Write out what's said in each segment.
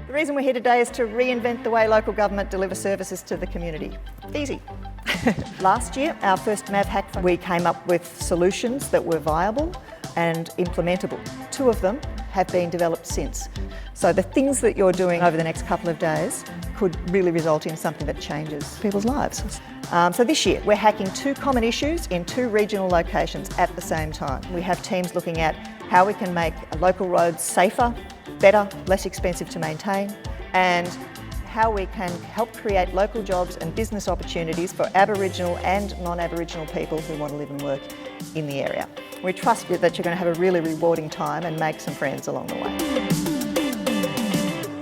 The reason we're here today is to reinvent the way local government delivers services to the community. Easy. Last year, our first Mav Hack, we came up with solutions that were viable and implementable. 2 of them have been developed since. So the things that you're doing over the next couple of days could really result in something that changes people's lives. So this year, we're hacking 2 common issues in 2 regional locations at the same time. We have teams looking at how we can make local roads safer, better, less expensive to maintain, and how we can help create local jobs and business opportunities for Aboriginal and non-Aboriginal people who want to live and work in the area. We trust that you're going to have a really rewarding time and make some friends along the way.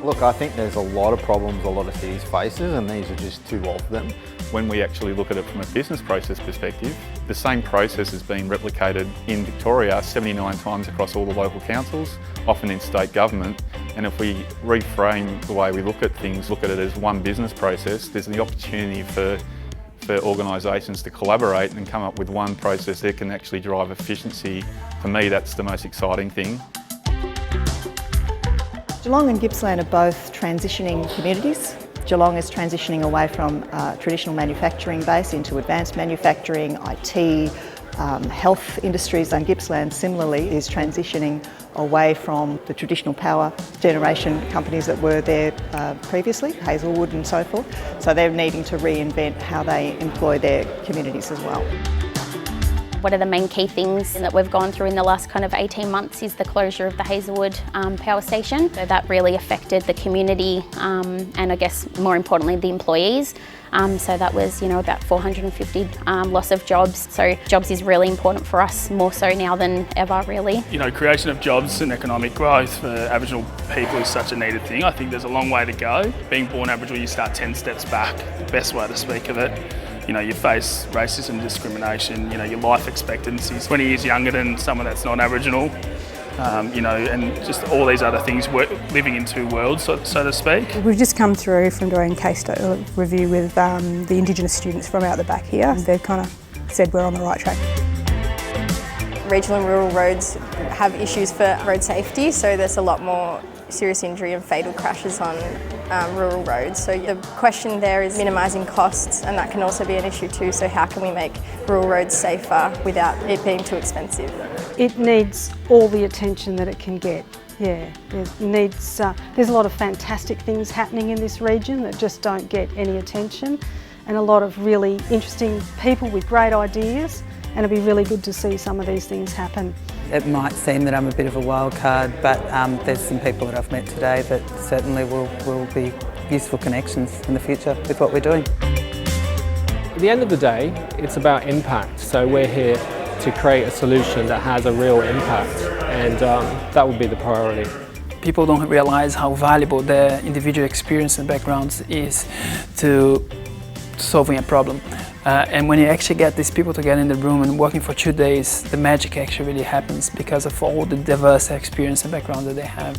Look, I think there's a lot of problems a lot of cities faces, and these are just 2 of them. When we actually look at it from a business process perspective, the same process has been replicated in Victoria 79 times across all the local councils, often in state government. And if we reframe the way we look at things, look at it as one business process, there's the opportunity for organisations to collaborate and come up with one process that can actually drive efficiency. For me, that's the most exciting thing. Geelong and Gippsland are both transitioning communities. Geelong is transitioning away from traditional manufacturing base into advanced manufacturing, IT, health industries, and Gippsland similarly is transitioning away from the traditional power generation companies that were there previously, Hazelwood and so forth. So they're needing to reinvent how they employ their communities as well. One of the main key things that we've gone through in the last kind of 18 months is the closure of the Hazelwood power station. So that really affected the community and I guess more importantly the employees. So that was, about 450 loss of jobs. So jobs is really important for us, more so now than ever really. Creation of jobs and economic growth for Aboriginal people is such a needed thing. I think there's a long way to go. Being born Aboriginal, you start 10 steps back, the best way to speak of it. You face racism, discrimination, your life expectancy is 20 years younger than someone that's not Aboriginal, and just all these other things, living in 2 worlds, so to speak. We've just come through from doing case study review with the Indigenous students from out the back here. They've kind of said we're on the right track. Regional and rural roads have issues for road safety, so there's a lot more serious injury and fatal crashes on rural roads. So the question there is minimising costs, and that can also be an issue too. So how can we make rural roads safer without it being too expensive? It needs all the attention that it can get. Yeah, there's a lot of fantastic things happening in this region that just don't get any attention, and a lot of really interesting people with great ideas, and it'll be really good to see some of these things happen. It might seem that I'm a bit of a wild card, but there's some people that I've met today that certainly will be useful connections in the future with what we're doing. At the end of the day, it's about impact. So we're here to create a solution that has a real impact, and that would be the priority. People don't realise how valuable their individual experience and backgrounds is to solving a problem. And when you actually get these people together in the room and working for 2 days, the magic actually really happens because of all the diverse experience and background that they have.